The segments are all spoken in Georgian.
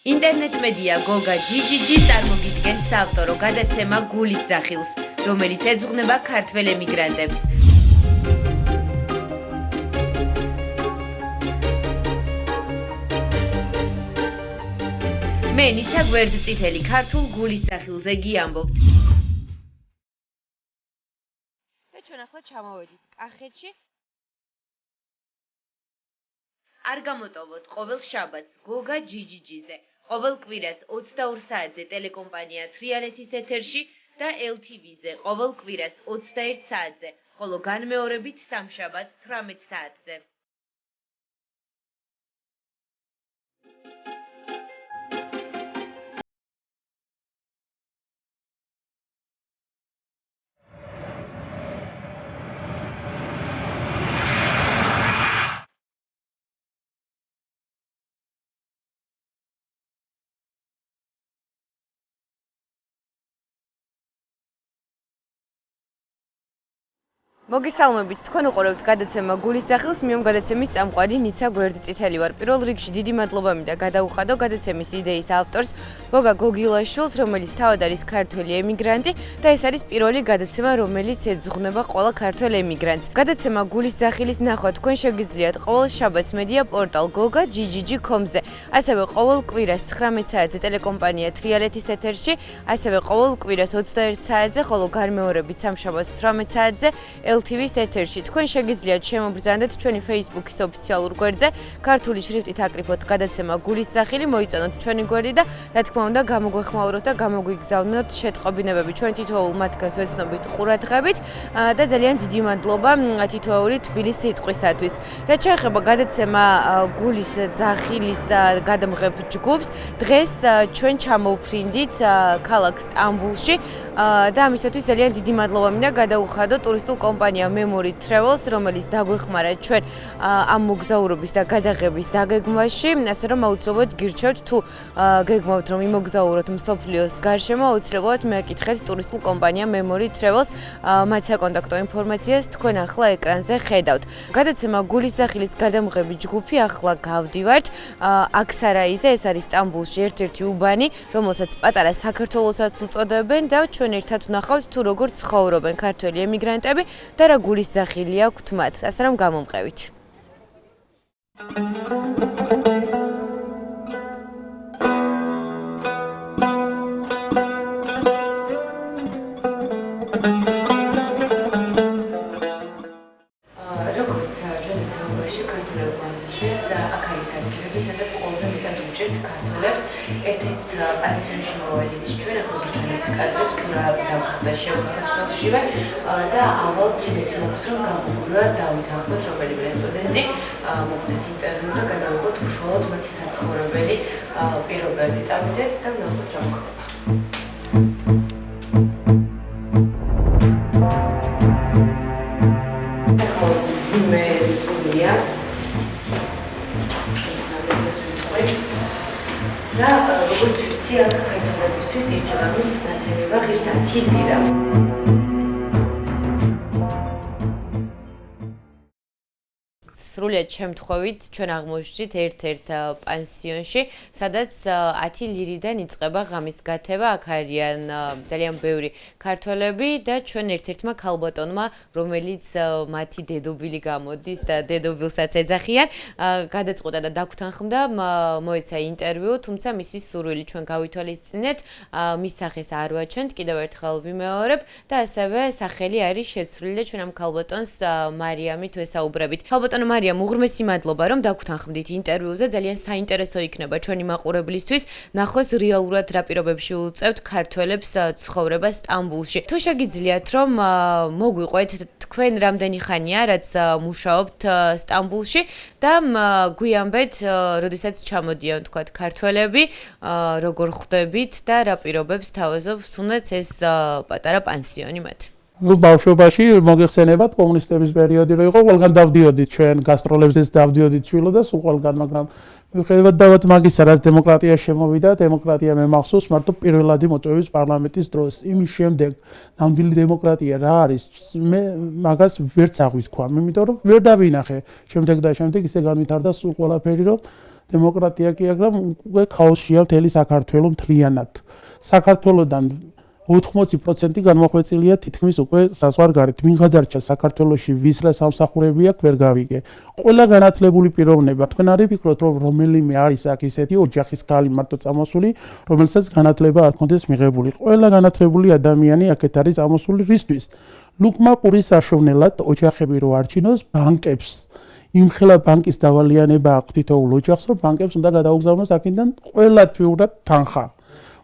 ინტერნეტ მედია გოგა GGG წარმოგიდგენს საავტორო გადაცემა გულის ძახილს, რომელიც ეძღვნება ქართველ ემიგრანტებს. მე ნიცა გვერდწითელი ქართულ გულის ძახილზე გიამბობთ. და ჩვენ ახლა ჩამოვედით კახეთში. არ გამოტოვოთ ყოველ შაბათს გოგა GGG-ზე. ყოველ კვირას 22 საათზე ტელეკომპანია თრიალეთის ეთერში და LTV-ზე ყოველ კვირას 21 საათზე, ხოლო განმეორებით სამშაბათს 18 საათზე. მოგესალმებით, თქვენ უყურებთ გადაცემა გულის ძახილს, მე გადაცემის წამყვანი ნიცა გვერდწითელი ვარ. პირველ რიგში დიდი მადლობა მინდა გადაუხადო გადაცემის იდეის ავტორს გოგა გოგილაშვილს, რომელიც თავად არის ქართველი ემიგრანტი და ეს არის პირველი გადაცემა, რომელიც ეძღვნება ყველა ქართველ ემიგრანტს. გადაცემა გულის ძახილის ნახვა თქვენ შეგიძლიათ ყოველ შაბათს მედია პორტალ გოგა GGG.com-ზე, ასევე ყოველ კვირას 19 საათზე ტელეკომპანია თრიალეთის ეთერში, ასევე ყოველ კვირას 21 საათზე, ხოლო განმეორებით სამშაბათს 18 საათზე LTV-ს ეთერში. თქვენ შეგიძლიათ შემობრძანდეთ ჩვენი Facebook-ის ოფიციალურ გვერდზე, ქართული შრიფტით აკრიფოთ გადაცემა გულის ძახილი, მოიწონოთ ჩვენი გვერდი და რა თქმა უნდა გამოგვეხმაუროთ და გამოგვიგზავნოთ შეტყობინებები. ჩვენ თითოეულ მათგანს ვეცნობით ყურადღებით და ძალიან დიდი მადლობა თითოეული თბილის სიტყვისათვის. რაც შეეხება გადაცემა გულის ძახილის გადამღებ ჯგუფს, დღეს ჩვენ ჩამოვფრინდით ქალაქ სტამბულში და ამისათვის ძალიან დიდი მადლობა მინდა გადაუხადო ტურისტულ კომპანია Memory Travels, რომელიც დაგვეხმარა ჩვენ ამ მოგზაურობის და გადაღების დაგეგმვაში, ასე რომ აუცილებლად გირჩევთ თუ გეგმავთ რომ იმოგზაუროთ მსოფლიოს გარშემო, აუცილებლად მეაკითხეთ ტურისტულ კომპანია Memory Travels, მათ საკონტაქტო ინფორმაციას თქვენ ახლა ეკრანზე ხედავთ. გადაცემა გულის ძახილის გადამღები ჯგუფი ახლა გავდივართ აქსარაიზე, ეს არის სტამბულში ერთ-ერთი უბანი, რომელსაც პატარა საქართველოსაც უწოდებენ და ჩვენ ერთად ვნახავთ თუ როგორ ცხოვრობენ ქართველი ემიგრანტები და რა გულის ძახილი აქვთ მათ, ასე რომ გამომყევით. როგორც ჩვენ ესაუბრეში ქართველებმა დღეს აქ არის ადგილები, სადაც ყველაზე მეტად უჭერთ ქართველებს. ერთ-ერთ პანსიონში მოვედით ჩვენ, ახლა გიჩვენებთ კადრებს თუ რა დავხდა შემოსასვლელშივე და ავალ თინეთი მოგვს რომ გამოგვივა დავით ახმედ, რომელიმე სტუდენტი მოგწეს ინტერვიუ და გადავიღოთ უშუალოდ მათი საცხოვრებელი პირობები. წავიდეთ და ვნახოთ რა მოხდება. ძიმე სულია და როგორც ვიცი, აქ ქართველებისთვის ერთი ღამის ნათელება ღირს 10 ლირა. სრულიად შემთხვევით ჩვენ აღმოჩნდით ერთ-ერთ პანსიონში, სადაც 10 ლირიდან იწყება ღამის გათება. აქ არიან ძალიან ბევრი ქართველები და ჩვენ ერთ-ერთმა ქალბატონმა, რომელიც მათი დედობილი გამოდის და დედობილსაც ეძახიან, გადაწყვეტა და დაგვრთანხმდა, მოეცა ინტერვიუ, თუმცა მისი სურვილი ჩვენ გავითვალისწინეთ, მის სახეს არ ვაჩვენთ, კიდევ ერთხელ ვიმეორებ და ასევე სახელი არის შეცვლილი და ჩვენ ამ ქალბატონს მარიამით ვესაუბრებით. ქალბატონო მარიამ, უღრმესი მადლობა რომ დაგვრთანხმდით ინტერვიუზე, ძალიან საინტერესო იქნება ჩვენი მაყურებლისთვის ნახოს რეალურად რა პირობებში უწევთ ქართველებს ცხოვრება სტამბულში. თუ შეგიძლიათ რომ მოგვიყვეთ თქვენ რამდენი ხანია რაც მუშაობთ სტამბულში და გვიამბეთ როდესაც ჩამოდიან თქვათ ქართველები, როგორ ხვდებით და რა პირობებს თავაზობს თუნდაც ეს პატარა პანსიონი მათ. ბავშვობაში მოგეხსენებათ კომუნისტების პერიოდი რო იყო, ყველგან დავდიოდით ჩვენ გასტროლებზეც დავდიოდით შვილოდას უყველგან, მაგრამ მიუხედავად დავთ მაგისა, რაც დემოკრატია შემოვიდა, დემოკრატია მე მახსოვს მარტო პირველადი მოწვევის პარლამენტის დროს. იმის შემდეგ ნამდვილი დემოკრატია რა არის, მე მაგას ვერც აღვითქვამ, იმიტომ რომ ვერ დავინახე შემდეგ და შემდეგ ისე განვითარდა სულ ყველაფერი, რომ დემოკრატია კი აქვს, უკვე ქაოსშია მთელი საქართველო მთლიანად. საქართველოდან 80% განმოხვეწილია თითქმის უკვე საზღვარგარეთ. ვინ გადარჩა საქართველოში ვის რა სამსახურები აქვს ვერ გავიგე. ყველა განათლებული პიროვნება თქვენ არ იფიქროთ რომ რომელიმე არის აქ ისეთი ოჯახის ქალი მარტო წამოსული, რომელსაც განათლება არ ქონდეს მიღებული. ყველა განათლებული ადამიანი აქეთ არის წამოსული რისთვის? ლუკმა პურის საშოვნელად ოჯახები რო არჩინოს ბანკებს. იმხელა ბანკის დავალიანება აქვს თითოეულ ოჯახს, რომ ბანკებს უნდა გადაუგზავნოს აქედან ყველა თვიურად თანხა.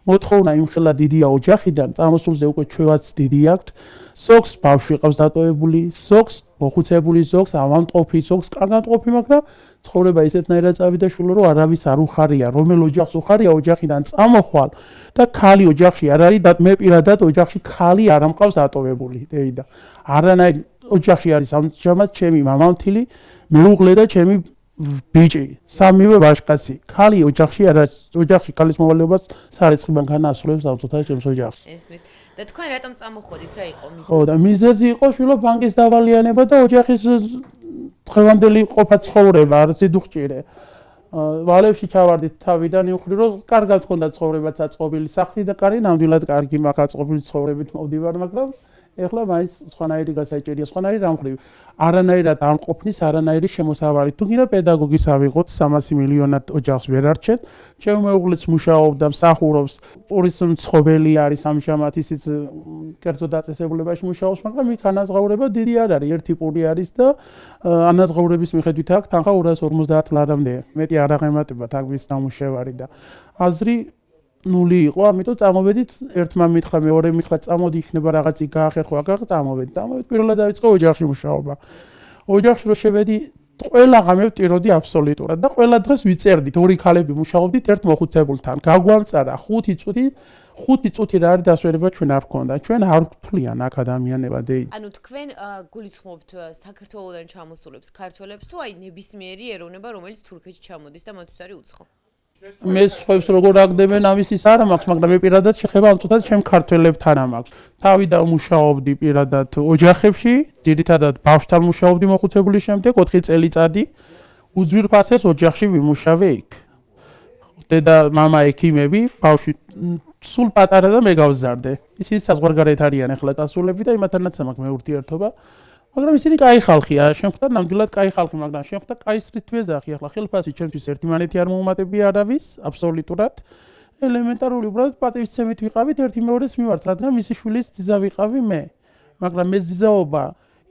მოთხოვნა იმხელა დიდია ოჯახიდან, წამოსულზე უკვე ჩვევაც დიდი აქვს. ზოგს ბავშვი ყავს დატოვებული, ზოგს მოხუცებული, ზოგს ავადმყოფი, ზოგს კარგადმყოფი, მაგრამ ცხოვრება ისეთნაირად წავიდა შვილო, რომ არავის არ უხარია, რომელ ოჯახს უხარია ოჯახიდან წამოხვალ და ქალი ოჯახში არ არის და მე პირადად ოჯახში ქალი არ ამყავს დატოვებული, დეიდა. არანაირ ოჯახში არის ამჟამად ჩემი მამამთილი, მეუღლე და ჩემი ბიჭი, სამივე ვაჟკაცი. ქალი ოჯახში არ არის, ოჯახში ქალის მოვალეობას სარიცხიდან განასრულებს ავტოთა ჩემს ოჯახს. ესმის. და თქვენ რატომ წამოხოდით, რა იყო მიზეზი? ხო და მიზეზი იყო შვილო ბანკის დავალიანება და ოჯახის დღევანდელი ყოფა ცხოვრება არ სიდუხჭირე. ვალებში ჩავარდით თავიდან იხრი რომ კარგად ხონდა ცხოვრება საწყობილი სახლი და კარი ნამდვილად კარგი მაქვს აწყობილი ცხოვრებით მოვდივარ, მაგრამ ეხლა მაინც სხვანაირი გასაჭირია, სხვანაირი რამხრივ. არანაირად არ ყოფნის, არანაირი შემოსავალი. თუ გინდა პედაგოგის ავიღოთ 300 მილიონად ოჯახს ვერ არჩენ. ჩემი მეუღლეც მუშაობდა, მსახურობს, პურის მცხოველი არის ამჟამად ისიც კერძო დაწესებულებაში მუშაობს, მაგრამ იქ ანაზღაურება დიდი არ არის, ერთი პური არის და ანაზღაურების მიხედვით აქვს თანხა 250 ლარამდე. მეტი არ აღემატებათ აქ ვის ნამუშევარი და აზრი ნული იყო, ამიტომ წამოვედით, ერთმა მითხრა, მეორე მითხრა, წამოდი იქნება რაღაცი გაახერხო, აქ წამოვედი. პირველად დაიწყო ოჯახში მუშაობა. ოჯახში რო შევედი, ყველა ღამე ვტიროდი აბსოლუტურად და ყველა დღეს ვიწერდით, ორი ქალები მუშაობდით ერთ მოხუცებულთან. გაგვამწარა 5 წუთი რა არის დასვენება ჩვენ არ გქონდა. ჩვენ არ ვთვლიან აქ ადამიანება დეიდ. ანუ თქვენ გულისხმობთ საქართველოდან ჩამოსულებს ქართველებს თუ აი ნებისმიერი ეროვნება, რომელიც თურქეთში ჩამოდის და მათთვის არის უცხო? მე სხვებს როგორ აგდებენ ამის ის არ მაქვს, მაგრამ მე პირადად შეხება ამ წუთად ჩემ ქართველებთან მაქვს. თავიდან მუშაობდი პირადად ოჯახებში, ძირითადად ბავშვთან მუშაობდი მოხუცებულის შემდეგ 4 წელიწადი. უძვირფასეს ოჯახში ვიმუშავე იქ. დედა, მამა ექიმები, ბავშვი სულ პატარა და მე გავზარდე. ისინი საზღვარგარეთ არიან ახლა დასულები და იმათანაც მაქვს მე ურთიერთობა. მაგრამ ისინი კაი ხალხია, შემხვდა ნამდვილად კაი ხალხი, მაგრამ შემხვდა კაი სრით ვეძახი, ახლა ხელფასი ჩემთვის ერთმანეთი არ მოუმატებია არავის, აბსოლუტურად. ელემენტარული უბრალოდ პატივისცემით ვიყავით ერთი მეორეს მიმართ, რადგან მისი შვილის ძიზა ვიყავი მე. მაგრამ ეს ძიზაობა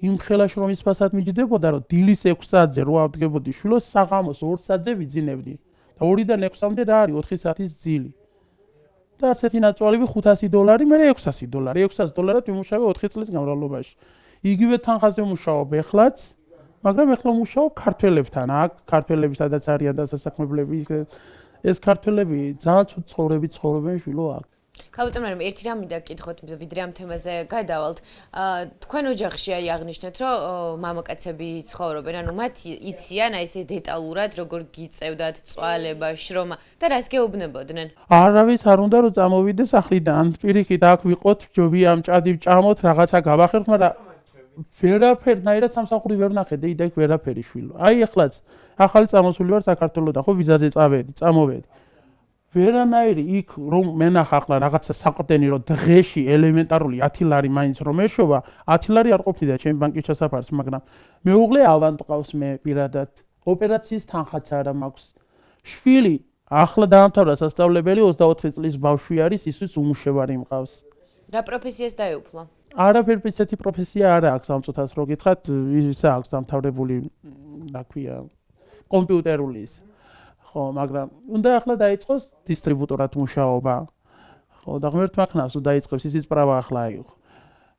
იმ ხელაში რომ ისფასად მიჯდებოდა, რომ დილის 6 საათზე რო ავდგებოდი შვილოს, საღამოს 2 საათზე ვიძინებდი. და 2-დან 6-მდე რა არის 4 საათის ძილი. და ასეთი ნაწვალები $500, მე $600. $600 ვიმუშავე 4 წლის განმავლობაში. იგივე თანხაზე ვმუშაობ ეხლაც, მაგრამ ეხლა ვმუშაობ ქართველებთან. აქ ქართველები სადაც არიან დასასაქმებლები, ეს ქართველები ძალიან ცუდ ცხოვრებით ცხოვრობენ შვილო აქ. ქალბატონო, ერთი რამ მინდა გკითხოთ, ვიდრე ამ თემაზე გადავალთ. თქვენ ოჯახში აი აღნიშნეთ, რომ მამაკაცები ცხოვრობენ, ანუ მათ იციან აი ესე დეტალურად, როგორ გიწევდათ წვალება, შრომა და რას გეუბნებოდნენ? არავის არ უნდა რომ წამოვიდეს სახლიდან. პირიქით აქ ვიყოთ, ჯობია ამ ჭადი ვჭამოთ, რაღაცა გავახერხოთ, მაგრამ ვერაფერნაირად სამსახური ვერ ნახე და იქ ვერაფერი შვილო. აი ახლაც ახალი წამოსული ვარ საქართველოდან, ხო ვიზაზე წამოვედი. ვერანაირი იქ რომ მენახა ახლა რაღაცა საყრდენი რომ დღეში ელემენტარული 10 ლარი მაინც რომ ეშოვა, 10 ლარი არ ყოფნიდა ჩემი ბანკის ჩასაფარს, მაგრამ მეუღლე ავადმყავს მე პირადად. ოპერაციის თანხაც არა მაქვს. შვილი ახლა დაამთავრა სასწავლებელი 24 წლის ბავშვი არის, ისიც უმუშევარი მყავს. რა პროფესიას დაეუფლა? არაფერი ისეთი პროფესია არ აქვს ამ წუთას რო გითხრათ, ისა აქვს დამთავრებული, რა ქვია, კომპიუტერული ის. ხო, მაგრამ უნდა ახლა დაიწყოს დისტრიბუტორად მუშაობა. ხო, და ღმერთმა ხნავს თუ დაიწყებს ისიც პრავა ახლა აიღო.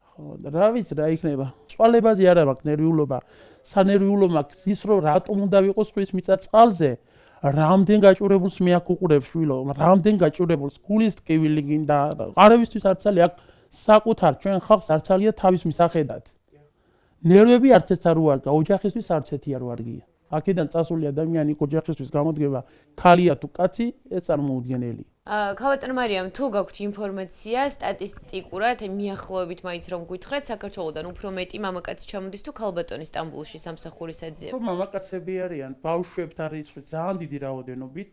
ხო, და რა ვიცი რა იქნება. წვალებაზე არა მაქვს ნერვიულობა. სანერვიულო მაქვს ის რომ რატომ უნდა ვიყოს ხვის მიწა წყალზე. რამდენ გაჭურებულს მე აქ უყურებ შვილო, რამდენ გაჭურებულს გულის ტკივილი გინდა. არავისთვის არ ცალი აქ საკუთარ ჩვენ ხალხს არ ცალია თავის მისახედად. ნერვები არც ეც არ უარგა, ოჯახისთვის არც ეთი არ უარგია. აქედან წასული ადამიანი ოჯახისთვის გამოდგება, ქალია თუ კაცი, ეს წარმოუდგენელი. ქალბატონო მარიამ, თუ გაქვთ ინფორმაცია სტატისტიკურად, მიახლოებით მაინც რომ გვითხრათ, საქართველოსდან უფრო მეტი მამაკაცი ჩამოდის თუ ქალბატონი სტამბულში სამსახურის აძიება? მამაკაცები არიან, ბავშვებთან რიცხვი ძალიან დიდი რაოდენობით.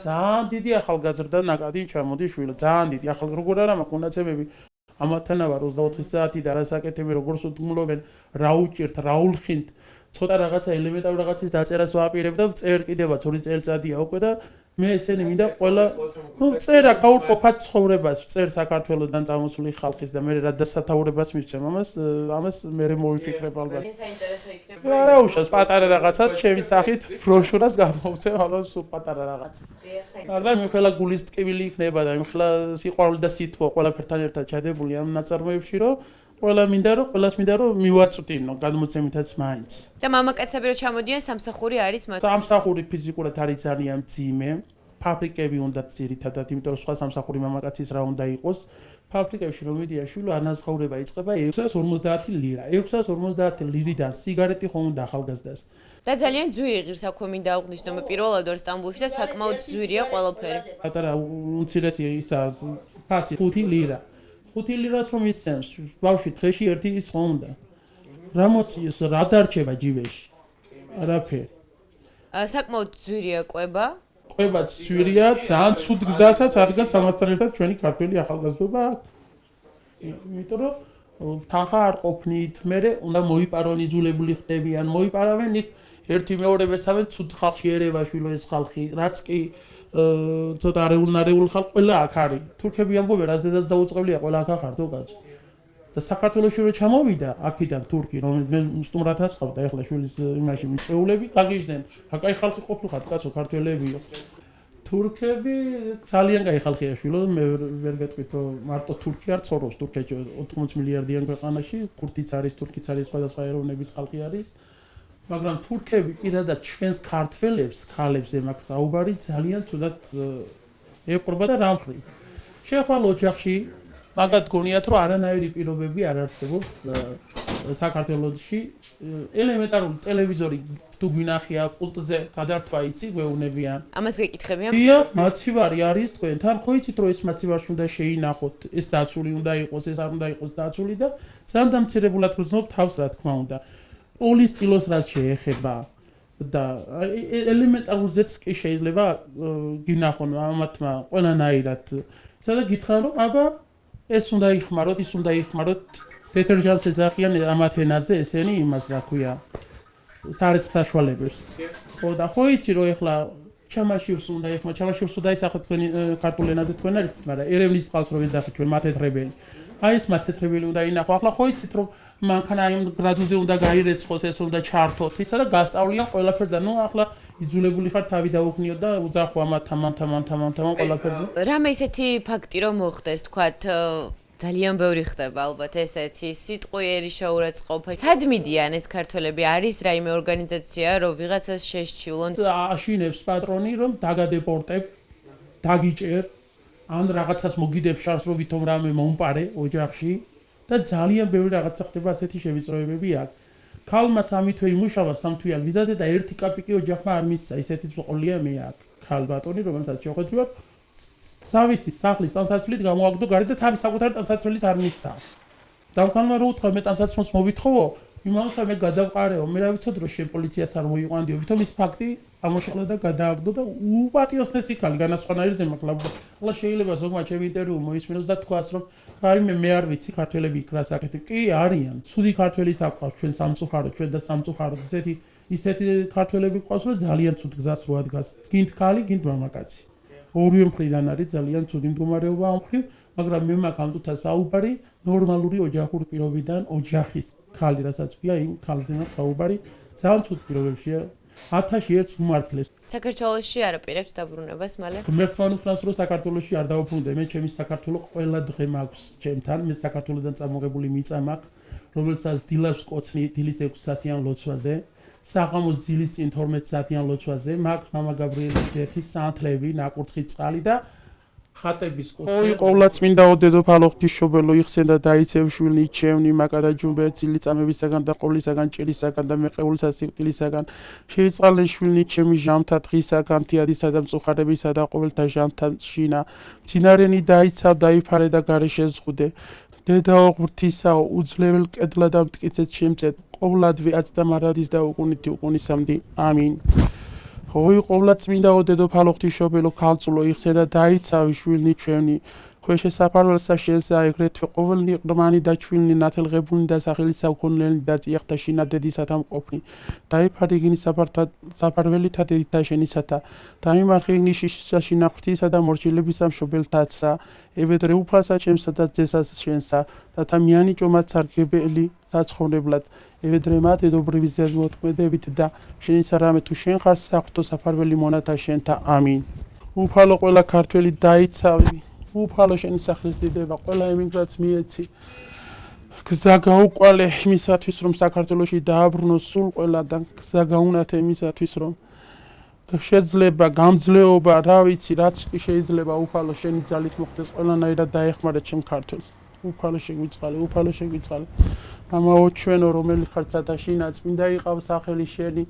ძალიან დიდი ახალგაზრდა ნაკადი ჩამოდის შვილო, ძალიან დიდი. ახალ როგორ არა მაქვს მონაცემები ამათანავარ 24 საათი და რასაკეთები როგორც უთმობენ, რა უჭირთ, რა ულხინთ, ცოტა რაღაცა ელემენტარული რაღაცის დაწერას ვაპირებ და წერ კიდევაც 2 წელიწადია უკვე და მე ესენი მინდა ყველა წერა გაურყოფათ ცხოვრებას, წერ საქართველოსდან წამოსული ხალხის და მე რა დასათაურებას მისცემ ამას მე მოვიფიქრებ ალბათ. ძალიან საინტერესო იქნება. არა უშავს პატარა რაღაცას ჩემი სახით ბროშურას გამოვცემ, ალბათ სულ პატარა რაღაცას. მაგრამ იმხელა გულის ტკივილი იქნება და იმხელა სიყვარული და სითბო ყველაფერთან ერთად ჩადებული ამ ნაწარმოებში რომ ყველას მინდა რომ მივაწვდინო გადმოცემითაც მაინც. და მამაკაცები რომ ჩამოდიან სამსახური არის მათ. სამსახური ფიზიკურად არის ძალიან მძიმე. ფაბრიკები უნდა ძირითადად, იმიტომ რომ სხვა სამსახური მამაკაცის რა უნდა იყოს. ფაბრიკებში რომ მიდია შვილო ანაზღაურება იწყება 650 ლირა. 650 ლირიდან სიგარეტი ხომ უნდა ახალგაზრდას. და ძალიან ძვირი ღირს აქვე მინდა აღვნიშნო მე პირველად ვარ სტამბულში და საკმაოდ ძვირია ყველაფერი. პატარა უმცირესი ისა ფასი 5 ლირა. 5 ლირას რომ ისცემს, ბავშვი დღეში ერთი ის ხომ უნდა. რა მოწიოს, რა დარჩება ჯიბეში? არაფერი. საკმაოდ ძვირია კვება. კვებაც ძვირია, ძალიან ცუდ გზასაც ადგას ამასთან ერთად ჩვენი ქართველი ახალგაზრდობა. იმიტომ რომ თანხა არ ყოფნით, მე უნდა მოიპარონ იძულებული ხდებიან, მოიპარავენ იქ ერთი მეორე მესამე ცუდ ხალხი ერევა შვილო ეს ხალხი, რაც კი ცოტა არეულ ხალხი ყველა აქ არის. თურქები ამბობენ, რაც დედას დაუწყებლია, ყველა აქ ახარ თუ კაცო. და საქართველოში რო ჩამოვიდა აქიდან თურქი, რომელიც მე სტუმრად აწყობდა, ეხლა შვილის იმაში მიწეულები, გაგიჟდნენ. აკაი ხალხი ყოფილიყავთ კაცო, ქართველებიო. თურქები ძალიან კაი ხალხია შვილო, მე ვერ გეტყვით რომ მარტო თურქი არ ცხოვრობს თურქეთში 80 მილიარდიან ქვეყანაში, ქურთიც არის, თურქიც არის, სხვადასხვა ეროვნების ხალხი არის. მაგრამ თურქები პირადად ჩვენს ქართველებს, ქალებზე მაქვს საუბარი ძალიან თუდად ეყრობა და რამხრივ. შეხვალ ოჯახში მაგათ გონიათ რომ არანაირი პირობები არ არსებობს საქართველოში ელემენტარული ტელევიზორი თუ გვინახია პულტზე გადართვა იცი გვეუნებიან. ამას გეკითხებიან? დიახ, მაცივარი არის თქვენთან, ხო იცით რომ ეს მაცივარში უნდა შეინახოთ, ეს დაცული უნდა იყოს, ეს არ უნდა იყოს დაცული და ძალიან დამცირებულად გრძნობ თავს რა თქმა უნდა. პოლის სტილოს რაც შეეხება და ელემენტარულზეც კი შეიძლება გინახონ ამათმა ყველანაირად. სადა გითხრან რომ აბა ეს უნდა იხმაროთ, ის უნდა იხმაროთ, დეტერჟანტს ეძახიან ამათ ენაზე, ესენი იმას რა ქვია, სარეცხ საშუალებებს. ხო და ხო იცი რომ ეხლა ჩამაშივრს უნდა ეხმაროთ, ჩამაშივრს უნდა ისახოთ თქვენი ქართულ ენაზე თქვენ არ იცით, მაგრამ ერევნის წყალს რო ეძახით ჩვენ მათეთრებელი. აი ეს მათეთრებელი უნდა ინახო. ახლა ხო იცით რომ მანქანა იმ გრადუზე უნდა გაირეცხოს, ეს უნდა ჩართოთ, ისა და გასწავლიან ყველაფერს და ნუ ახლა იძულებული ხარ თავი დაუხნიო და უძახო ამათ ყველაფერზე. რამე ისეთი ფაქტი რომ მოხდეს, თქვათ ძალიან ბევრი ხდება ალბათ ესეთი სიტყვიერი შეურაცხყოფა. სად მიდიან ეს ქართველები? არის რაიმე ორგანიზაცია, რომ ვიღაცას შეშჩივლონ? აშინებს პატრონი რომ დაგადეპორტებ, დაგიჭერ, ან რაღაცას მოგიდებ შანსს რომ ვითომ რამე მომპარე ოჯახში და ძალიან ბევრი რაღაცა ხდება ასეთი შევიწროებები აქ. ქალმა 3 თვე იმუშავა 3 თვიან ვიზაზე და 1 კაპიკი ოჯახმა არ მისცა. ისეთიც მოყოლია მე აქ. ქალბატონი რომელსაც შეხვედრივად თავისი სახლის ტანსაცვლით გამოაგდო გარი და თავის საკუთარი ტანსაცვლით არ მისცა. დამქალმა რო უთხრა მე ტანსაცმელს მოვითხოვო, იმავე მე გადავყარეო, მე რა ვიცოდ რომ შენ პოლიციას არ მოიყვანდიო, ვითომ ის ფაქტი ამოშელა და გადააგდო და უპატიოსნესი ხალი განასხვანაირზე მაქლა. ახლა შეიძლება ზოგმა ჩემი ინტერვიუ მოისმინოს და თქვას რომ აი მე არ ვიცი ქართველები იქ რას აკეთებ. კი არიან, ცუდი ქართველიც აქვს ჩვენ სამწუხაროდ, ჩვენ და სამწუხაროდ ისეთი ქართველები ყავს რომ ძალიან ცუდ გზას რო ადგას. გინდ ქალი, გინდ მამაკაცი. ორივე მხრიდან არის ძალიან ცუდი მდგომარეობა ამ მხრივ, მაგრამ მე მაქვს ამ თუთა საუბარი ნორმალური ოჯახური პირობიდან, ოჯახის ქალი რასაც ქვია, იმ ქალზე მაქვს საუბარი, ძალიან ცუდ პირობებშია. 1000-ში ერთ უმართლეს. საქართველოში არ აპირებთ დაბრუნებას მალე? მერტმან უხნას რომ საქართველოში არ დავუბრუნდე, მე ჩემი საქართველო ყველა დღე მაქვს ჩემთან, მე საქართველოდან წამოღებული მიწა მაქვს, რომელსაც დილას ვკოცნი დილის 6 საათიან ლოცვაზე. საღამოს დილის წინ 12 საათიან ლოცვაზე, მაქვს მამა გაბრიელის ერთი სანთლები, ნაკურთხი წყალი და ხატების კუთხე ყოვლადწმინდაო დედოფალო ღვთისმშობელო იხსენდა დაიცევშვილი ჩემნი მაკადა ჯუმბერცილი წამებისაგან და ყოვლისაგან ჭირისაგან და მეყეულისა სიკვდილისაგან შეიწყალეშვილი ჩემი ჟამთა დღისაგან თიადისა და მწუხარებისა და ყოველთა ჟამთა შინა მძინარენი დაიცავ დაიფარე და გარეშე ზღუდე დედაო ღვთისაო უძლეველ კედლა და მტკიცეთ შემწეთ ყოვლადვე აც და მარადის და უყუნითი უყუნისამდე ამინ ოი ყოვლადწმინდაო დედოფალო ღვთისმშობელო ქალწულო იხსენდა დაიცავი შვილნი ჩვენი ქვეშე საფარველსა შენსა ეგრეთვე ყოველნი ყრმანი და ჩვილნი ნათელღებულნი და სახელისა უქონლელი და წიახთა შინა დედისათა მყოფნი დაიფარე გინი საფარველითა დედითა შენისათა დაიმარხე ნიშიშსა შინა ღვთისა და მორჩილებისა მშობელთაცა ევედრე უფალსა ჩემსა და ძესას შენსა რათა მიანიჭომათ სარგებელი საცხოვრებლად ევედრე მათ ედობრივი ზემოქმედებით და შენისა რამე თუ შენ ხარ საღვთო საფარველი მონათა შენთა ამინ უფალო ყველა ქართველი დაიცავი უფალო შენი სახლის დიდება ყველა ემიგრანტს მიეცი გზა გაუყვალე იმისათვის რომ საქართველოში დააბრუნოს სულ ყველა და გზა გაუნათე იმისათვის რომ შეიძლება გამძლეობა რა ვიცი რაც კი შეიძლება უფალო შენი ძალით მოხდეს ყველანაირად დაეხმარა ჩემ ქართველს უფალო შეგვიწყალე მამაო ჩვენო რომელი ხარ ცათაშინა წმინდა იყავ სახელი შენი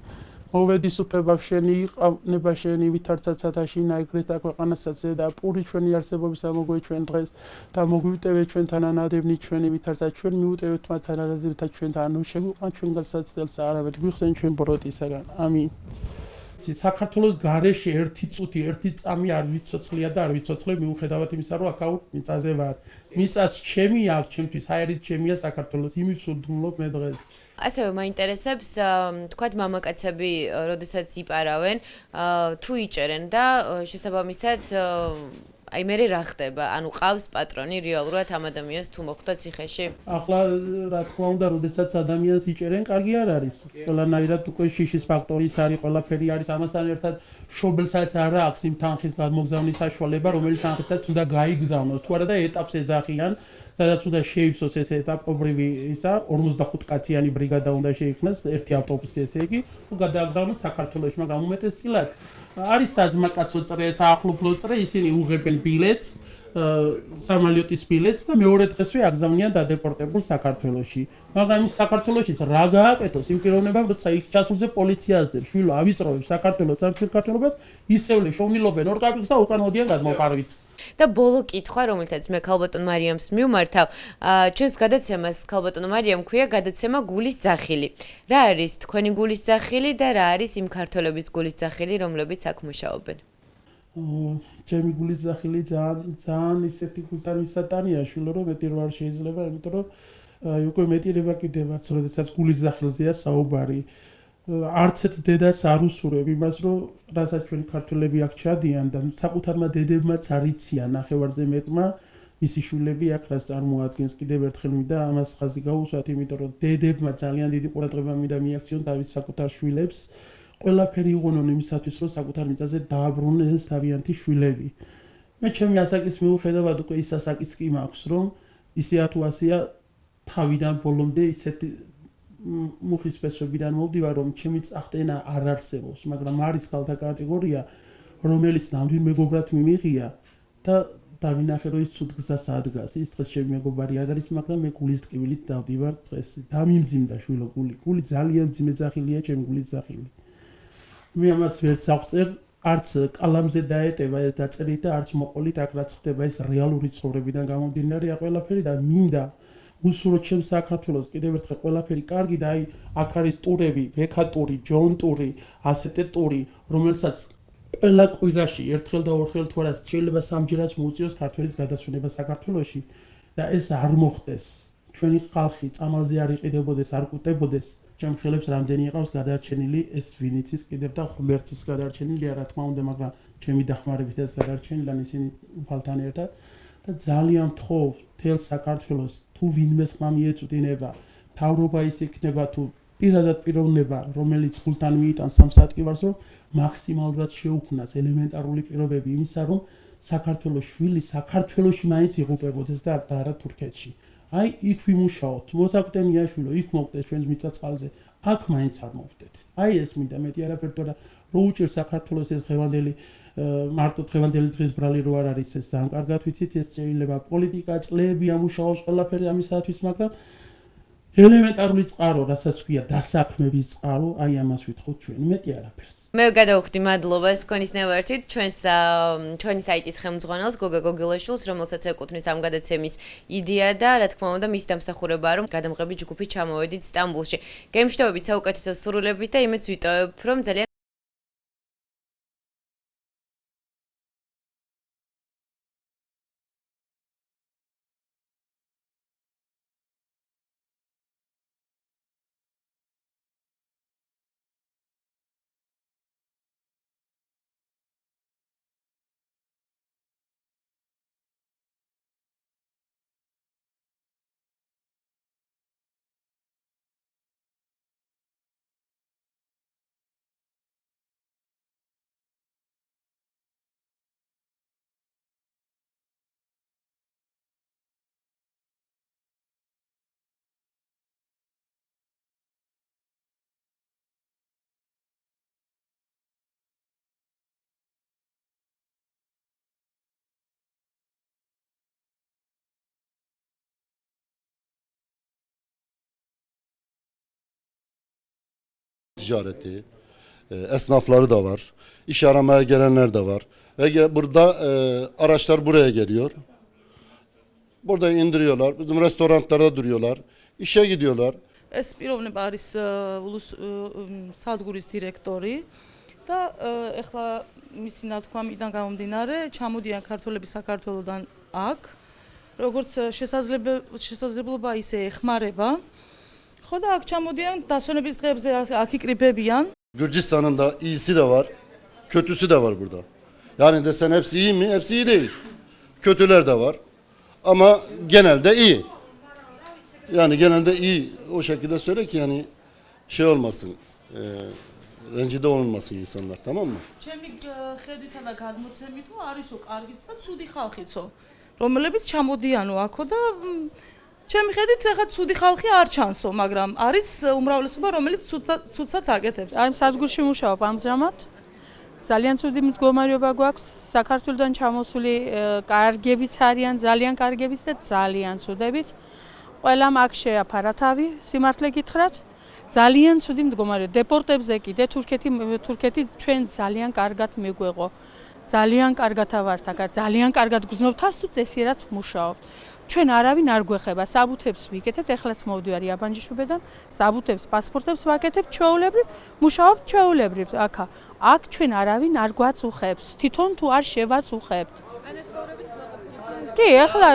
მოვედის უფება შენი იყავნება შენი ვითარცა ცათაშინა ეგრეთა ქვეყანასაც და პური ჩვენი არსებობისა მოგვე ჩვენ დღეს და მოგვიტევე ჩვენთან ანადებნი ჩვენი ვითარცა ჩვენ მიუტევეთ მათთან ანადებთა ჩვენთან ანუ შეგვიყვან ჩვენ გასაცდელს არავეთ გვიხსენ ჩვენ ბროტისაგან ამინ საქართველოს გარეშე ერთი წუთი ერთი წამი არ ვიცოცხლია და არ ვიცოცხლე მიუხედავად იმისა რომ აქაურ მიწაზე ვარ მიწაც ჩემი აქვს ჩემთვის აერით ჩემია საქართველოს იმის ვდუმლობ მე დღეს ასევე მაინტერესებს თქვათ მამაკაცები როდესაც იპარავენ თუ იჭერენ და შესაბამისად აი მე რა ხდება ანუ ყავს პატრონი რეალურად ამ ადამიანს თუ მოხვდა ციხეში ახლა რა თქმა უნდა როდესაც ადამიანს იჭერენ კარგი არ არის ყველანაირად უკვე შიშის ფაქტორიც არის ყველაფერი არის ამასთან ერთად მშობელსაც არა აქვს იმ თანხის გადმოგზავნის საშუალება რომელიც თანხითაც უნდა გაიგზავნოს თუ არა და ეტაპს ეძახიან სადაც უნდა შეიფსოს ეს ეტაპობრივი ისა 45 კაციანი ბრიგადა უნდა შეიქმნას ერთი ავტობუსი ესე იგი თუ გადააგზავნოს საქართველოში მაგრამ უმეტესწილად არის საძმაკაცო წრე საახლობლო წრე ისინი უღებენ ბილეთს სამალიოტის ბილეთს და მეორე დღესვე აგზავნიან დადეპორტებულ საქართველოში მაგრამ ის საქართველოშიც რა გააკეთოს იმ პიროვნებამ როცა იქ ჩასულზე პოლიცია ასდებს შვილო ავიწროვებს საქართველოს სამხედრო ისევლე შოვნილობენ ორ კაპიკს და უკან მოდიან გადმოპარვით და ბოლო კითხვა რომელთაც მე ქალბატონ მარიამს მივმართავ ჩვენს გადაცემას ქალბატონო მარიამ ქვია გადაცემა გულის ძახილი რა არის თქვენი გულის ძახილი და რა არის იმ ქართველების გულის ძახილი რომლებიც აქ მუშაობენ ჩემი გულის ძახილი ძალიან ისეთი გულთამისატანია შვილო რომ მეტი რო არ შეიძლება იმიტომ რომ უკვე მეტირება კიდევაც როდესაც გულის ძახილზეა საუბარი არც ერთ დედას არ უსურვებ იმას რომ რასაც ჩვენი ქართველები აქ ჩადიან და საკუთარმა დედებმაც არ იციან ნახევარზე მეტმა მისი შვილები აქ რას წარმოადგენს კიდევ ერთხელ მინდა ამას ხაზი გაუსვათ იმიტომ რომ დედებმა ძალიან დიდი ყურადღება მინდა მიაქციონ თავის საკუთარ შვილებს ყველაფერი იყონონ იმისათვის რომ საკუთარ მიწაზე დააბრუნეს თავიანთი შვილები მე ჩემი ასაკის მიუხედავად უკვე ის ასაკიც კი მაქვს რომ ისე ათუასია თავიდან ბოლომდე ისეთი მუხის ფესვებიდან მოვდივარ რომ ჩემი წახტენა არ არსებობს მაგრამ არის ქალთა კატეგორია რომელიც ნამდვილ მეგობრად მიმიღია და დავინახე რომ ის ცუდ გზას ადგას ის დღეს ჩემი მეგობარი არ არის მაგრამ მე გულის ტკივილით დავდივარ დღეს დამიმძიმდა შვილო გული ძალიან ძიმე ძახილია ჩემი გულის ძახილი მე ამას ვერ წავწერ არც კალამზე დაეტევა ეს დაწერით და არც მოყოლით აქ რაც ხდება ეს რეალური ცხოვრებიდან გამომდინარეა ყველაფერი და მინდა უსურო ჩემ საქართველოს კიდევ ერთხელ ყველაფერი კარგი და აი აქ არის ტურები, ბექატური, ჯონტური, ასეთე ტური, რომელსაც ყველა კვირაში ერთხელ და ორხელ თუ არა შეიძლება სამჯერაც მოუწიოს ქართველის გადასვენება საქართველოში და ეს არ მოხდეს. ჩვენი ხალხი წამალზე არ იყიდებოდეს, არ კუტებოდეს. ჩემ ხელებს რამდენი იყავს გადარჩენილი ეს ვინიცის კიდევ და ღმერთის გადარჩენილია რა თქმა უნდა, მაგრამ ჩემი დახმარებითაც გადარჩენილი ან ისინი უფალთან ერთად და ძალიან თხოვ თელ საქართველოს თუ ვინმეს მიეწვდინება თავრობა ის იქნება თუ პირადად პიროვნება რომელიც ხულთან მიიტანს ამ სატკივარს რომ მაქსიმალურად შეუქმნას ელემენტარული პირობები იმისა რომ საქართველოს შვილი საქართველოში მაინც იღუპებოდეს და არა თურქეთში აი იქ ვიმუშაოთ მოსაკვდენია შვილო იქ მოვდეთ ჩვენს მიწა-წყალზე აქ მაინც არ მოვდეთ აი ეს მინდა მეტი არაფერ თორე რო უჭირს საქართველოს ეს ღევანდელი მარტო დღევანდელი დღის ბრალი რო არ არის ეს ძალიან კარგად ვიცით ეს შეიძლება პოლიტიკა წლები ამუშავოს ყველაფერი ამისათვის მაგრამ ელემენტარული წყარო რასაც ქვია დასაქმების წყარო აი ამას ვითხოვთ ჩვენ მეტი არაფერს მე გადავხდი მადლობა თქვენის ნებართვით ჩვენი საიტის ხელმძღვანელს გოგა გოგილაშვილს რომელსაც ეკუთვნის ამ გადაცემის იდეა და რა თქმა უნდა მის დამსახურებაა რომ გადამღები ჯგუფი ჩამოვედით სტამბულში გემშვიდობებით საუკეთესო სრულებით და იმედს ვიტოვებ რომ ძალიან ticareti, esnafları da var, iş aramaya gelenler de var. Ve burada araçlar buraya geliyor. Burada indiriyorlar, bizim restoranlarda duruyorlar, işe gidiyorlar. ეს პიროვნება არის სადგურის დირექტორი და ეხლა მისი ნათქვამიდან გამომდინარე ჩამოდიან ქართველები საქართველოდან აქ როგორც შესაძლებლობა ისე ეხმარება ხო და აქ çamodიან დასვენების დღეებზე აქ იკრიბებიან Gürcistan'ın da iyisi de var, kötüsü de var burada. Yani desen hepsi iyi mi? Hepsi iyi değil. Kötüler de var. Ama genelde iyi. Yani genelde iyi. O şekilde söyle ki yani şey olmasın. Rencide olunmasın insanlar, tamam mı? ჩემი ხედვითა და გადმოცემითო არისო კარგიც და ცუდი ხალხიცო რომლებიც ჩამოდიანო აქო და ჩემი ხედით ახლა ცუდი ხალხი არ ჩანსო მაგრამ არის უმრავლესობა რომელიც ცუდსაც აკეთებს აი სადგურში მუშაობ ამჟამად ძალიან ცუდი მდგომარეობა გვაქვს საქართველოსდან ჩამოსული კარგებიც არიან ძალიან კარგებიც და ძალიან ცუდებიც ყველამ აქ შეაფარა თავი სიმართლე გითხრათ ძალიან ცუდი მდგომარეობა დეპორტებზე კიდე თურქეთი ჩვენ ძალიან კარგად მიგვეღო ძალიან კარგად ავართ აქ ძალიან კარგად გზნობთ თავს თუ წესიერად მუშაობთ ჩვენ არავინ არ გვეხება საბუთებს ვიკეთებთ ეხლაც მოვდივარ იაბანჯიშუბედან საბუთებს პასპორტებს ვაკეთებ ჩვეულებრივ მუშაობთ ჩვეულებრივ აქ ჩვენ არავინ არ გვაწუხებს თვითონ თუ არ შევაწუხებთ კი ეხლა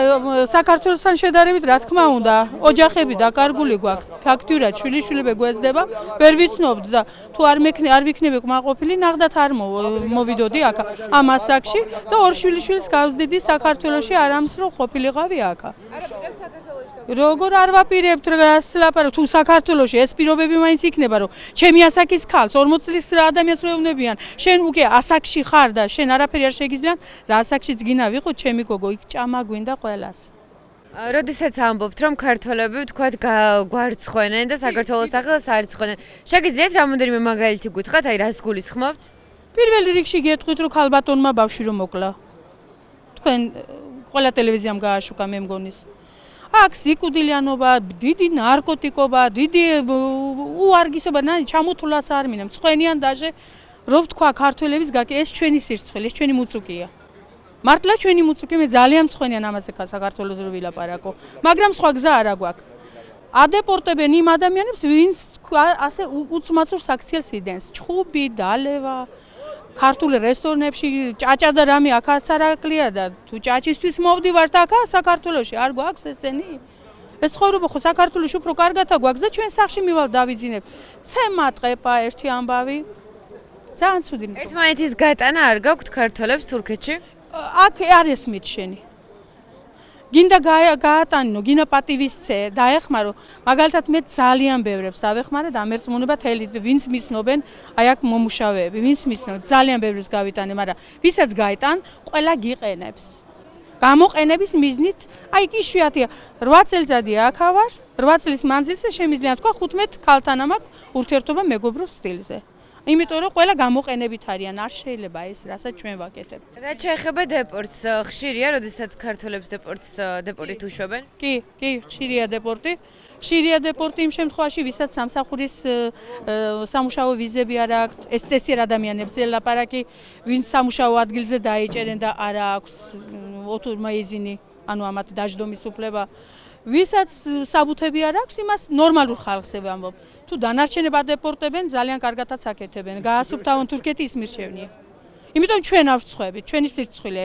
საქართველოსთან შედარებით რა თქმა უნდა ოჯახები დაკარგული გვაქვს ფაქტურად შვილიშვილები გვეძდება ვერ ვიცნობთ და თუ არ ვიქნები კმაყოფილი ნახდათ არ მოვიდოდი აქ ამ ასაკში და ორ შვილიშვილს გავზდიდი საქართველოში არამს რომ ყოფილიყავი აქ როგორ არ ვაპირებთ რას ლაპარაკობ თუ საქართველოში ეს პირობები მაინც იქნება რომ ჩემი ასაკის ქალს 40 წლის ადამიანს ვეუბნებიან შენ უკვე ასაკში ხარ და შენ არაფერი არ შეგიძლია რა ასაკშიც გინა ვიყო ჩემი გოგო იქ ჭამა გვინდა ყველას როდესაც ამბობთ რომ ქართველები თქვათ გვარცხვენენ და საქართველოს სახელს არ ცხენენ შეგიძლიათ რამოდენიმე მაგალითი გითხრათ აი რას გულისხმობთ პირველ რიგში გეტყვით რომ ქალბატონმა ბავშვი რომ მოკლა თქვენ ყველა ტელევიზიამ გააშუქა მე მგონის აქ სიკვდილიანობა, დიდი ნარკოტიკობა, დიდი უარგისობა, ჩამოთვლაც არ მინდა. მწვენიან დაჟე, რომ თქვა ქართველების გაკი ეს ჩვენი სირცხელი, ეს ჩვენი მუწუკია. მართლა ჩვენი მუწუკი მე ძალიან მწვენიან ამაზე საქართველოს რო ვილაპარაკო, მაგრამ სხვა გზა არა გვაქვს. ადეპორტებენ იმ ადამიანებს, ვინც ასე უცმაცურ საქციელს იდენს. ჩხუბი, დალევა ქართულ რესტორნებში ჭაჭა და რამე აქაც არ აკლია და თუ ჭაჭისთვის მოვდივართ აქ საქართველოში არ გვაქვს ესენი ეს ცხოვრება ხო საქართველოში უფრო კარგათა გვაქვს და ჩვენ სახში მივალ დავიძინებთ ცემა ტყეპა ერთი ამბავი ძალიან ცუდი ერთმანეთის გატანა არ გაქვთ ქართველებს თურქეთში აქ არ ესმით შენი გინდა გაატანინო, გინდა პატივისცე, დაეხმარო. მაგალითად მე ძალიან ბევრებს დავეხმარე და ამერწმუნება თელი ვინც მიცნობენ, აი აქ მომუშავეები, ვინც მიცნობენ, ძალიან ბევრს გავიტანე, მაგრამ ვისაც გაიტან, ყველა გიყენებს. გამოყენების მიზნით, აი კი შვიათია, 8 წელიწადია აქ ავარ, 8 წლის მანძილზე შემიძლია თქვა 15 ქალთან ამაკ ურთიერთობა მეგობრულ სტილზე. იმიტომ რომ ყველა გამოყენებით არიან, არ შეიძლება ეს, რასაც ჩვენ ვაკეთებ. რაც შეეხება დეპორტს, ხშირია, როდესაც ქართველებს დეპორტით უშვებენ? კი, ხშირია დეპორტი. ხშირია დეპორტი იმ შემთხვევაში, ვისაც სამსახურის სამუშაო ვიზები არ აქვს, ეს წესიერ ადამიანებს ელაპარაკი, ვინც სამუშაო ადგილზე დაიჭერენ და არ აქვს ოთურმა იზინი, ანუ ამათ დაждომის უფლება. ვისაც საბუთები არ აქვს, იმას ნორმალურ ხალხს ვამბობ. თუ დანარჩენებ ადეპორტებენ, ძალიან კარგადაც აკეთებენ. გაასუფთავონ თურქეთი ის მირჩევნია. იმიტომ ჩვენ არ ვწხვებით, ჩვენი სირცხვილი.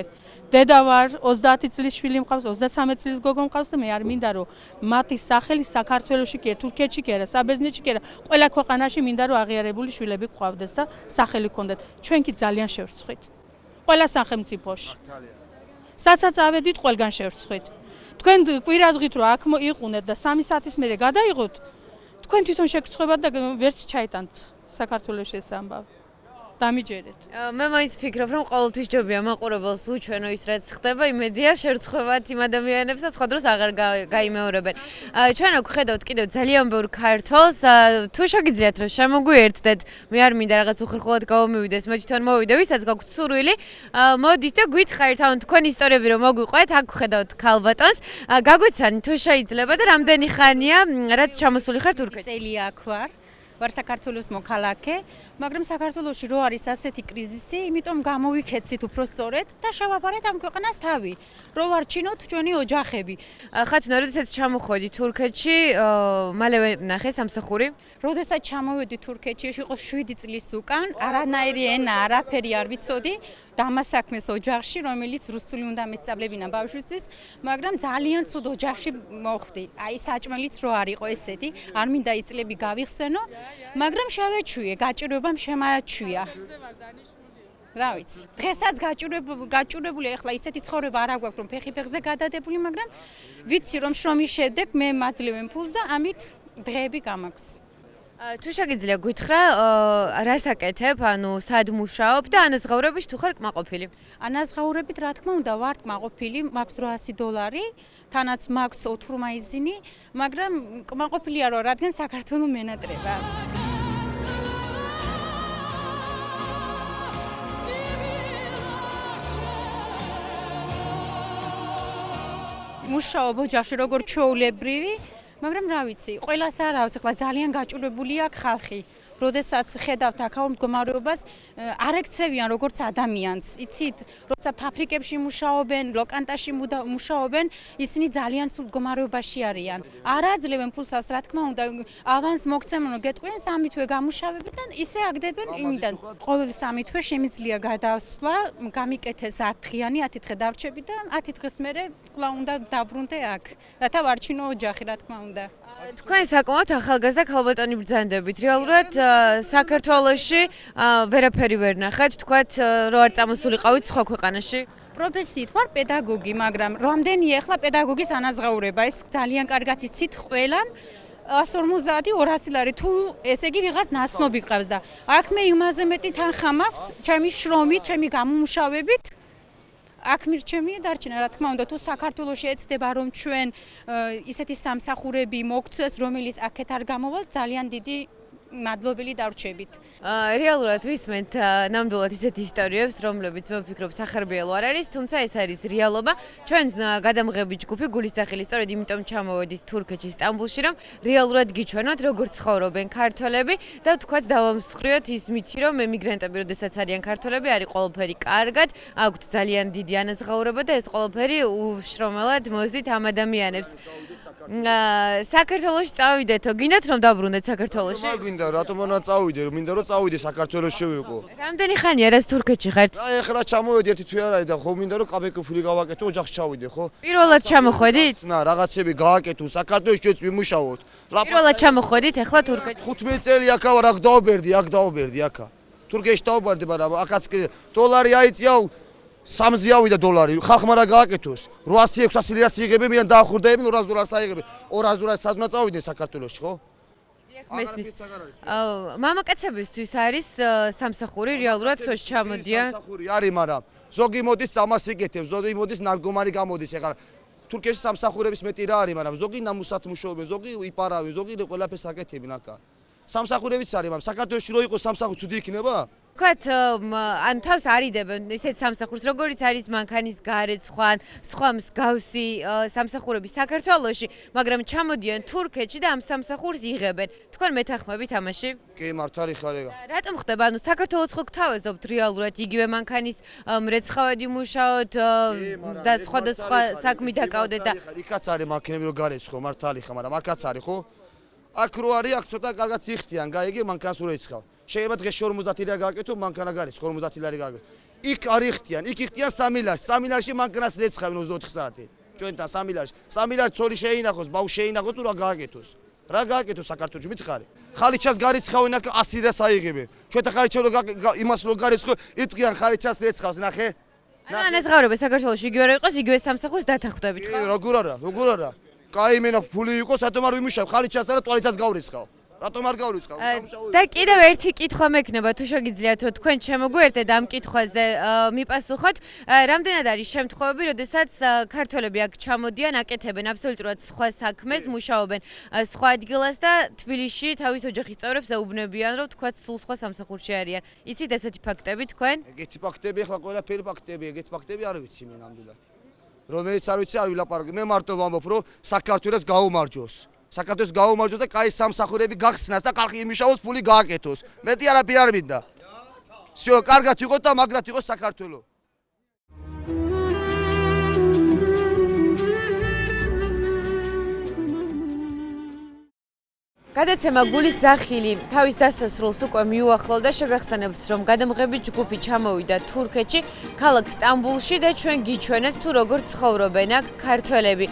დედა ვარ, 30 წლის შვილი მყავს, 33 წლის გოგო მყავს და მე არ მინდა რომ მათი სახელი საქართველოში კი არა, თურქეთში კი არა, საბერძნეთში კი არა, ყველა ქვეყანაში მინდა რომ აღიარებული შვილები გყავდეს და სახელი გქონდეთ. ჩვენ კი ძალიან შევრცხვით. ყველა სახელმწიფოში. სადაც ავედით, ყველგან შევრცხვით. თქვენ კვირადღით რომ აქ იყუნეთ და 3 საათის მერე გადაიღოთ, თქვენ თვითონ შეგწხვებათ და ვერც ჩაიტანთ საქართველოს ეს ამბავი. დამიჯერეთ. მე მაინც ვფიქრობ, რომ ყოველთვის ჯობია მაყურებელს უჩვენო ის რაც ხდება, იმედია შერცხვევათ იმ ადამიანებს და სხვა დროს აღარ გაიმეორებენ. ჩვენ აქ ხედავთ კიდევ ძალიან ბევრ ქართველს, თუ შეგიძლიათ რომ შემოგვიერთდეთ, მე არ მინდა რაღაც უხერხულად გავომივიდეს, მე თვითონ მოვიდე, ვისაც გაქვთ სურვილი, მოდით და გვითხრით, ანუ თქვენი ისტორიები რომ მოგვიყვეთ, აქ ხედავთ ქალბატონს, გაგვიცანი თუ შეიძლება და რამდენი ხანია, რაც ჩამოსული ხარ თურქეთში? წელია აქ ვარ საქართველოს მოქალაქე, მაგრამ საქართველოში რო არის ასეთი კრიზისი, იმიტომ გამოვიქეცით უფრო სწორედ და შევაბარეთ ამ ქვეყანას თავი, რო ვარჩინოთ ჩვენი ოჯახები. ხათუნა, როდესაც ჩამოხვედი თურქეთში, მალევე ნახე სამსახური? როდესაც ჩამოვედი თურქეთში, ეს იყო 7 წლის უკან, არანაირი ენა, არაფერი არ ვიცოდი, დამასაქმეს ოჯახში, რომელიც რუსული უნდა მესწავლებინა ბავშვისთვის, მაგრამ ძალიან ცუდ ოჯახში მოხვდი. აი საჭმელიც რო არ იყო ესეთი, არ მინდა ის წლები გავიხსენო, მაგრამ შევეჩვიე, გაჭირვებამ შემაჩვია. რა ვიცი, დღესაც გაჭირვებული, ეხლა ისეთი ცხოვრება არ აგვაქვს, რომ ფეხი-ფეხზე გადადებული, მაგრამ ვიცი რომ შრომის შემდეგ მე მაძლევენ ფულს და ამით დღეები გამაქვს. თუ შეგიძლია გითხრა, რას აკეთებ, ანუ სად მუშაობ და ანაზღაურებით თუ ხარ კმაყოფილი? ანაზღაურებით, რა თქმა უნდა, ვარ კმაყოფილი, მაქვს $800, თანაც მაქვს ოთურმა იზინი, მაგრამ კმაყოფილია რომ რადგან საქართველოს მენატრება. მუშაობ ოჯახში როგორ ჩვეულებრივი, მაგრამ რა ვიცი, ყველას არ აქვს, ახლა ძალიან გაჭირვებულია ხალხი. როდესაც ხედავთ აქაურ მდგომარეობას, არ ექცევიან როგორც ადამიანს. იცით, როცა ფაბრიკებში მუშაობენ, ლოკანტაში მუშაობენ, ისინი ძალიან სულ მდგომარეობაში არიან. არ აძლევენ ფულსაც, რა თქმა უნდა, ავანს მოგცემენ, გეტყვიან 3 თვე გამუშავებით და ისე აგდებენ იმიდან. ყოველი 3 თვე შემიძლია გადასვლა, გამიკეთეს 10 დღიანი, 10 დღე დავრჩები და 10 დღეს მერე კვლავ უნდა დაბრუნდე აქ. რათა ვარჩინო ოჯახი, რა თქმა უნდა. თქვენ საკმაოდ ახალგაზრდა ქალბატონი ბრძანდებით. რეალურად საქართველოში ვერაფერი ვერ ნახეთ, თქვათ რო არ წამოსულიყავით სხვა ქვეყანაში? პროფესიით ვარ პედაგოგი, მაგრამ რამდენი ახლა პედაგოგის ანაზღაურება, ეს ძალიან კარგად იცით ყველამ. 150-200 ლარი თუ ესე იგი ვიღაც ნაცნობი ყავს და აქ მე იმაზე მეტი თანხა მაქვს, ჩემი შრომით, ჩემი გამომუშავებით. აქ მირჩევნია დარჩენა, რა თქმა უნდა, თუ საქართველოში ეცდება რომ ჩვენ ისეთი სამსახურები მოგცეს, რომელიც აქეთ არ გამოვალთ, ძალიან დიდი მადლობელი დავრჩებით. რეალურად ვისმენთ ნამდვილად ისეთი ისტორიებს, რომლებიც მე ვფიქრობ სახარბიელო არ არის, თუმცა ეს არის რეალობა. ჩვენ გადამღები ჯგუფი გულისახილი სწორედ იმიტომ ჩამოვედით თურქეთში, სტამბულში, რომ რეალურად გიჩვენოთ, როგორ ცხოვრობენ ქართველები და თქვათ დავამსხვრიოთ ის მითი, რომ ემიგრანტები, როდესაც არიან ქართველები, არის ყველაფერი კარგად, აქვთ ძალიან დიდი ანაზღაურება და ეს ყველაფერი უშრომელად მოზით ამ ადამიანებს. საქართველოში წავიდეთო, გინდათ რომ დაბრუნდეთ საქართველოში? არ გვინდა, რატომ არ წავიდე, მინდა რომ წავიდე საქართველოში შევიყო. რამდენი ხანია რას თურქეთში ხართ? აი ეხლა ჩამოვედი ერთი თვე არ არის და ხო მინდა რომ კაბეკოფილი გავაკეთო, ოჯახში ჩავიდე, ხო? პირველად ჩამოხვედით? ნა, რაღაცები გავაკეთო, საქართველოში ჩვენც ვიმუშაოთ. პირველად ჩამოხვედით ახლა თურქეთში? 15 წელი აქ ვარ, აქ დავაბერდი აქ. თურქეთში დავაბერდი, მაგრამ აქაც დოლარი აიწია 3-ზე ავიდა დოლარი, ხალხმა რა გააკეთოს? 800-600 ლირას იღებენ, მიან დაახურდაებენ $200 აიღებენ. $200 სად უნდა წავიდნენ საქართველოში, ხო? მესმის. მამაკაცებისთვის არის სამსახური, რეალურად სოც ჩამოდიან. სამსახური არის, მაგრამ ზოგი მოდის წამას იკეთებს, ზოგი მოდის ნარგომანი გამოდის. ეხლა თურქეთში სამსახურების მეტი რა არის, მაგრამ ზოგი ნამუსად მუშაობენ, ზოგი იპარავენ, ზოგი ყველაფერს აკეთებენ აქ. სამსახურებიც არის, მაგრამ საქართველოში რო იყოს სამსახური ცუდი იქნება? ვთქვათ, ანუ თავს არიდებენ ისეთ სამსახურს, როგორიც არის მანქანის გარეთ სხვა მსგავსი სამსახურები საქართველოში, მაგრამ ჩამოდიან თურქეთში და ამ სამსახურს იღებენ. თქვენ მეთანხმებით ამაში? კი, მართალი ხარ. რატომ ხდება? ანუ საქართველოს ხო გთავაზობთ რეალურად იგივე მანქანის მრეცხავად იმუშაოთ და სხვადასხვა საქმე დაკავდეთ და იქაც არის მანქანები რო გარეთ ხო, მართალი ხარ, მაგრამ აქაც არის ხო? აქ რო არის, აქ ცოტა კარგად იხდიან, გაიგე მანქანას რო ეცხავ. შეიძლება დღეს 50 ლარი გააკეთო, მანქანა გარეთ 50 ლარი გააკეთო. იქ არ იხდიან, იქ იხდიან 3 ლარს. 3 ლარში მანქანას ეცხავენ 24 საათი. ჩვენთან 3 ლარში. 3 ლარი ცოლი შეინახოს, ბავშვი შეინახოს თუ რა გააკეთოს. რა გააკეთოს საქართველოში მითხარი? ხალიჩას გარიცხავენ აქ 100 ლარს აიღებენ. ჩვენთან ხალიჩა რო იმას რო გარიცხო, იტყვიან ხალიჩას ეცხავს, ნახე. ან ეს ღარიბე საქართველოში იგივე რო იყოს, იგივე სამსახურს დათანხმდებით ხო? როგორ არა. კაი მენა ფული იყოს, რატომ არ ვიმუშავ? ხალიჩასა და ტუალეტსაც გავრიცხავ. რატომ არ გავრიცხავ? და კიდევ ერთი კითხვა მექნება, თუ შეგიძლიათ, რომ თქვენ შემოგვიერთდეთ ამ კითხვაზე მიპასუხოთ. რამდენად არის შემთხვევები, როდესაც ქართველები აქ ჩამოდიან, აკეთებენ აბსოლუტურად სხვა საქმეს, მუშაობენ სხვა ადგილას და თბილისში თავის ოჯახის წევრებს ეუბნებიან, რომ თქვათ სულ სხვა სამსახურში არიან. იცით ესეთი ფაქტები თქვენ? ეგეთი ფაქტები ახლა ყველაფერი ფაქტებია, ეგეთი ფაქტები არ ვიცი მე ნამდვილად. რომელიც არ ვიცი, არ ვილაპარაკე. მე მარტო ვამბობ, რომ საქართველოს გაუმარჯოს. საქართველოს გაუმარჯოს და კაი სამსახურები გახსნას და ხალხი იმუშაოს, ფული გააკეთოს. მეტი არაფერი არ მინდა. всё, კარგად იყოს და მაგრად იყოს საქართველო. გადაცემა გულის ძახილი თავის დასასრულს უკვე მიუახლოვდა. შეგახსენებთ, რომ გადამღები ჯგუფი ჩამოვიდა თურქეთში, ქალაქ სტამბულში და ჩვენ გიჩვენეთ თუ როგორ ცხოვრობენ აქ ქართველები.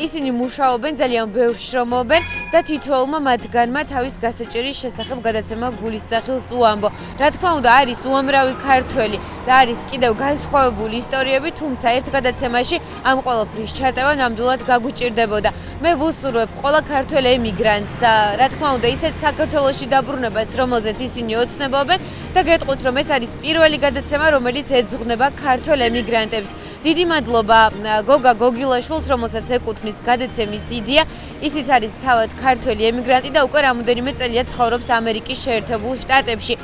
ისინი მუშაობენ, ძალიან ბევრ შრომობენ და თითოეულმა მათგანმა თავის გასაჭირის შესახებ გადაცემა გულის ძახილს უამბო. რა თქმა უნდა, არის უამრავი ქართველი და არის კიდევ განსხვავებული ისტორიები, თუმცა ერთ გადაცემაში ამ ყველაფრის ჩატევა ნამდვილად გაგვიჭირდებოდა. მე ვუსურვებ ყველა ქართველ ემიგრანტს რა თქმა უნდა, ისეთ საქართველოში დაბრუნებას, რომელზეც ისინი ოცნებობენ და გეტყვით, რომ ეს არის პირველი გადაცემა, რომელიც ეძღვნება ქართველ ემიგრანტებს. დიდი მადლობა გოგა გოგილაშვილს, რომელსაც ეკუთვნის გადაცემის იდეა. ისიც არის თავად ქართველი ემიგრანტი და უკვე რამოდენიმე წელია ცხოვრობს ამერიკის შეერთებულ შტატებში.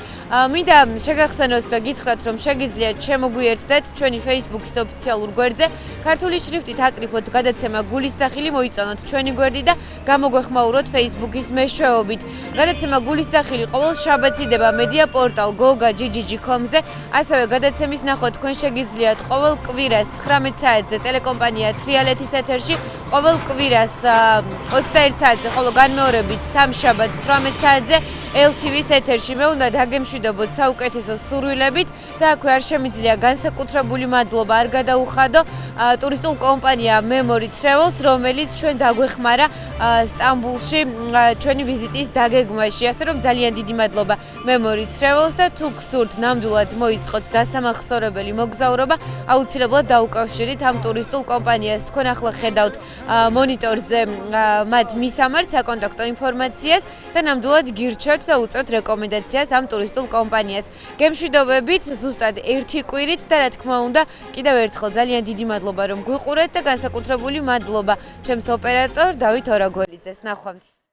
მინდა შეგახსენოთ და გითხრათ, რომ შეგიძლიათ შემოგვიერთდეთ ჩვენი Facebook-ის ოფიციალურ გვერდზე, ქართული შრიფტით აკრიფოთ გადაცემა გულის ძახილი, მოიწონოთ ჩვენი გვერდი და გამოგვეხმაუროთ Facebook-ის მეშვეობით. გადაცემა გულის ძახილი ყოველ შაბათს იდება მედია პორტალ goga.gg.com-ზე. ასევე გადაცემის ნახვა თქვენ შეგიძლიათ ყოველ კვირას 19 საათზე ტელეკომპანია თრიალეთის ეთერში, ყოველ კვირას 21 საათზე, ხოლო განმეორებით სამშაბათს 18 საათზე LTV-ის ეთერში. მე უნდა დაგემშვიდობოთ საუკეთესო სურვილებით და აქვე არ შემიძლია განსაკუთრებული მადლობა არ გადაუხადო ტურისტულ კომპანია Memory Travels, რომელიც ჩვენ დაგვეხმარა სტამბულში ჩვენი ვიზიტის დაგეგმვაში. ასე რომ ძალიან დიდი მადლობა Memory Travels და თუ გსურთ ნამდვილად მოიწყოთ დასამახსოვრებელი მოგზაურობა, აუცილებლად დაუკავშირით ამ ტურისტულ კომპანიას. თქვენ ახლა ხედავთ მონიტორზე მათ მისამართს, საკონტაქტო ინფორმაციას და ნამდვილად გირჩევთ და უწევთ რეკომენდაციას ამ ტურისტულ კომპანიას. გემშვიდობებით ზუსტად ერთი კვირით და რა თქმა უნდა, კიდევ ერთხელ ძალიან დიდი მადლობა რომ გვიყურეთ და განსაკუთრებული მადლობა ჩემს ოპერატორ დავით ორაგველიძეს. ნახვამდის.